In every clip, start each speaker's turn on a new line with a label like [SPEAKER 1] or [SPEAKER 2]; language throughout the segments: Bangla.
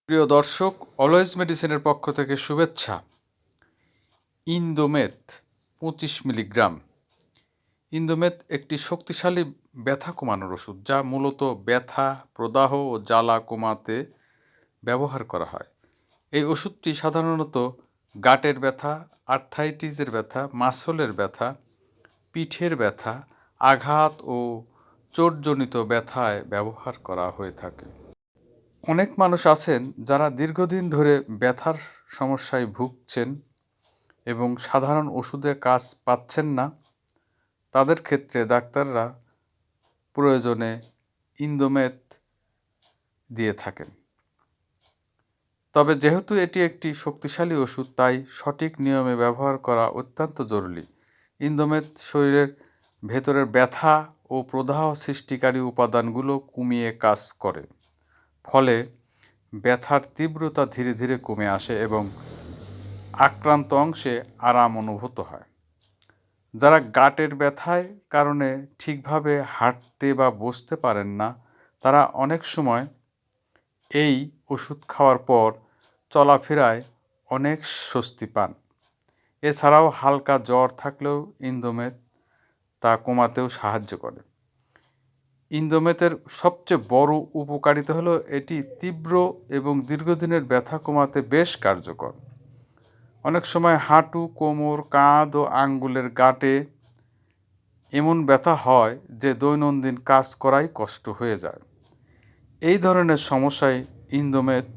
[SPEAKER 1] প্রিয় দর্শক, অলওয়েজ মেডিসিনের পক্ষ থেকে শুভেচ্ছা। ইন্দোমেথ 25 মিলিগ্রাম। ইন্দোমেথ একটি শক্তিশালী ব্যথা কমানোর ওষুধ, যা মূলত ব্যথা, প্রদাহ ও জ্বালা কমাতে ব্যবহার করা হয়। এই ওষুধটি সাধারণত গাঁটের ব্যথা, আর্থ্রাইটিসের ব্যথা, মাসলের ব্যথা, পিঠের ব্যথা, আঘাত ও চোটজনিত ব্যথায় ব্যবহার করা হয়ে থাকে। অনেক মানুষ আছেন যারা দীর্ঘদিন ধরে ব্যথার সমস্যায় ভুগছেন এবং সাধারণ ওষুধে কাজ পাচ্ছেন না। তাদের ক্ষেত্রে ডাক্তাররা প্রয়োজনে ইন্দোমেথ দিয়ে থাকেন। তবে যেহেতু এটি একটি শক্তিশালী ওষুধ, তাই সঠিক নিয়মে ব্যবহার করা অত্যন্ত জরুরি। ইন্দোমেথ শরীরের ভেতরের ব্যথা ও প্রদাহ সৃষ্টিকারী উপাদানগুলো কমিয়ে কাজ করে, ফলে ব্যথার তীব্রতা ধীরে ধীরে কমে আসে এবং আক্রান্ত অংশে আরাম অনুভূত হয়। যারা গাঁটের ব্যথায় কারণে ঠিকভাবে হাঁটতে বা বসতে পারেন না, তারা অনেক সময় এই ওষুধ খাওয়ার পর চলাফেরায় অনেক স্বস্তি পান। এছাড়াও হালকা জ্বর থাকলেও ইন্দোমেথ তা কমাতেও সাহায্য করে। ইন্দোমেথের সবচেয়ে বড় উপকারিতা হলো এটি তীব্র এবং দীর্ঘদিনের ব্যথা কমাতে বেশ কার্যকর। অনেক সময় হাঁটু, কোমর, কাঁধ ও আঙ্গুলের গাঁটে এমন ব্যথা হয় যে দৈনন্দিন কাজ করাই কষ্ট হয়ে যায়। এই ধরনের সমস্যায় ইন্দোমেথ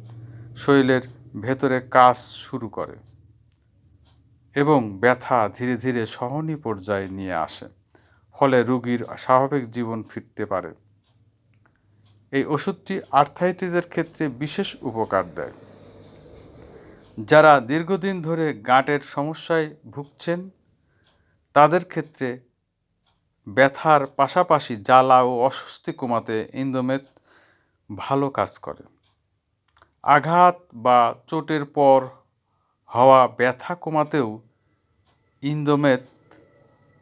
[SPEAKER 1] শরীরের ভেতরে কাজ শুরু করে এবং ব্যথা ধীরে ধীরে সহনীয় পর্যায়ে নিয়ে আসে, ফলে রোগীর স্বাভাবিক জীবন ফিরতে পারে। এই ওষুধটি আর্থ্রাইটিসের ক্ষেত্রে বিশেষ উপকার দেয়। যারা দীর্ঘদিন ধরে গাঁটের সমস্যায় ভুগছেন, তাদের ক্ষেত্রে ব্যথার পাশাপাশি জ্বালা ও অস্বস্তি কমাতে ইন্দোমেথ ভালো কাজ করে। আঘাত বা চোটের পর হওয়া ব্যথা কমাতেও ইন্দোমেথ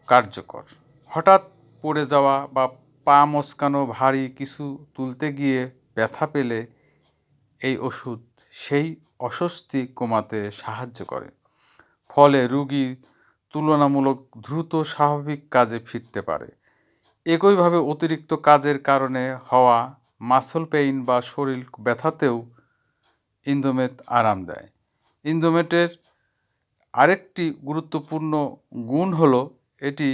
[SPEAKER 1] কার্যকর। হঠাৎ পড়ে যাওয়া বা পা মচকানো, ভারী কিছু তুলতে গিয়ে ব্যথা পেলে এই ওষুধ সেই অস্বস্তি কমাতে সাহায্য করে, ফলে রোগী তুলনামূলক দ্রুত স্বাভাবিক কাজে ফিরতে পারে। একইভাবে অতিরিক্ত কাজের কারণে হওয়া মাসল পেইন বা শরীর ব্যথাতেও ইন্দোমেথ আরাম দেয়। ইন্দোমেথের আরেকটি গুরুত্বপূর্ণ গুণ হলো এটি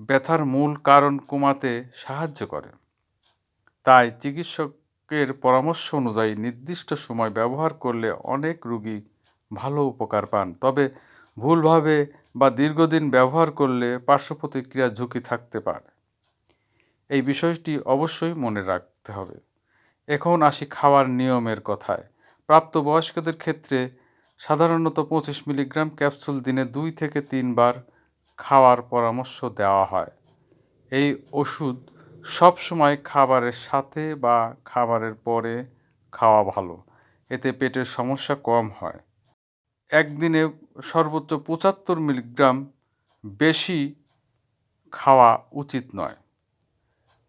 [SPEAKER 1] ব্যথার মূল কারণ কমাতে সাহায্য করে। তাই চিকিৎসকের পরামর্শ অনুযায়ী নির্দিষ্ট সময় ব্যবহার করলে অনেক রোগী ভালো উপকার পান। তবে ভুলভাবে বা দীর্ঘদিন ব্যবহার করলে পার্শ্ব প্রতিক্রিয়ার ঝুঁকি থাকতে পারে। এই বিষয়টি অবশ্যই মনে রাখতে হবে। এখন আসি খাওয়ার নিয়মের কথায়। প্রাপ্তবয়স্কদের ক্ষেত্রে সাধারণত 25 মিলিগ্রাম ক্যাপসুল দিনে 2 থেকে 3 বার খাওয়ার পরামর্শ দেওয়া হয়। এই ওষুধ সবসময় খাবারের সাথে বা খাবারের পরে খাওয়া ভালো, এতে পেটের সমস্যা কম হয়। একদিনে সর্বোচ্চ 75 মিলিগ্রাম বেশি খাওয়া উচিত নয়।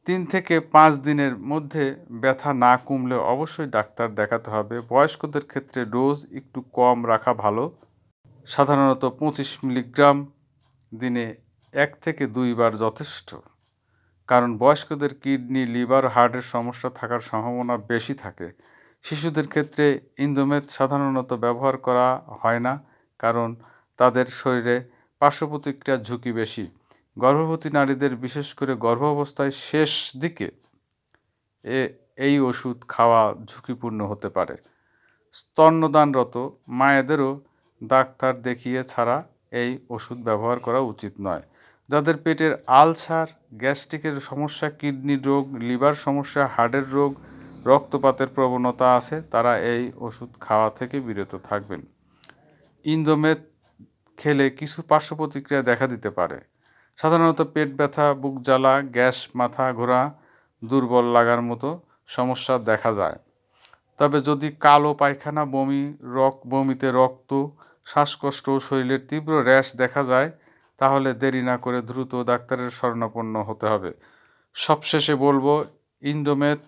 [SPEAKER 1] 3 থেকে 5 দিনের মধ্যে ব্যথা না কমলে অবশ্যই ডাক্তার দেখাতে হবে। বয়স্কদের ক্ষেত্রে ডোজ একটু কম রাখা ভালো, সাধারণত 25 মিলিগ্রাম দিনে 1 থেকে 2 বার যথেষ্ট, কারণ বয়স্কদের কিডনি, লিভার, হার্টের সমস্যা থাকার সম্ভাবনা বেশি থাকে। শিশুদের ক্ষেত্রে ইন্দোমেথ সাধারণত ব্যবহার করা হয় না, কারণ তাদের শরীরে পার্শ্ব প্রতিক্রিয়ার ঝুঁকি বেশি। গর্ভবতী নারীদের, বিশেষ করে গর্ভাবস্থায় শেষ দিকে এই ওষুধ খাওয়া ঝুঁকিপূর্ণ হতে পারে। স্তন্যদানরত মায়েদেরও ডাক্তার দেখিয়ে ছাড়া এই ওষুধ ব্যবহার করা উচিত নয়। যাদের পেটের আলসার, গ্যাস্ট্রিকের সমস্যা, কিডনি রোগ, লিভার সমস্যা, হার্টের রোগ, রক্তপাতের প্রবণতা আছে, তারা এই ওষুধ খাওয়া থেকে বিরত থাকবেন। ইন্দোমেথ খেলে কিছু পার্শ্ব প্রতিক্রিয়া দেখা দিতে পারে। সাধারণত পেট ব্যথা, বুক জ্বালা, গ্যাস, মাথা ঘোরা, দুর্বল লাগার মতো সমস্যা দেখা যায়। তবে যদি কালো পায়খানা, বমিতে রক্ত, শ্বাসকষ্ট ও শরীরের তীব্র র্যাশ দেখা যায়, তাহলে দেরি না করে দ্রুত ডাক্তারের শরণাপন্ন হতে হবে। সবশেষে বলবো, ইন্দোমেথ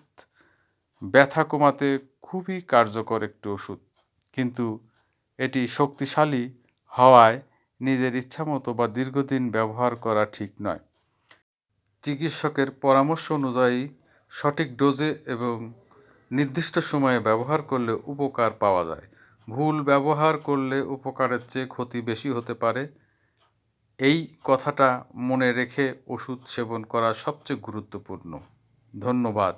[SPEAKER 1] ব্যথা কমাতে খুবই কার্যকর একটি ওষুধ, কিন্তু এটি শক্তিশালী হওয়ায় নিজের ইচ্ছামতো বা দীর্ঘদিন ব্যবহার করা ঠিক নয়। চিকিৎসকের পরামর্শ অনুযায়ী সঠিক ডোজে এবং নির্দিষ্ট সময়ে ব্যবহার করলে উপকার পাওয়া যায়। ভুল ব্যবহার করলে উপকারের চেয়ে ক্ষতি বেশি হতে পারে। এই কথাটা মনে রেখে ওষুধ সেবন করা সবচেয়ে গুরুত্বপূর্ণ। ধন্যবাদ।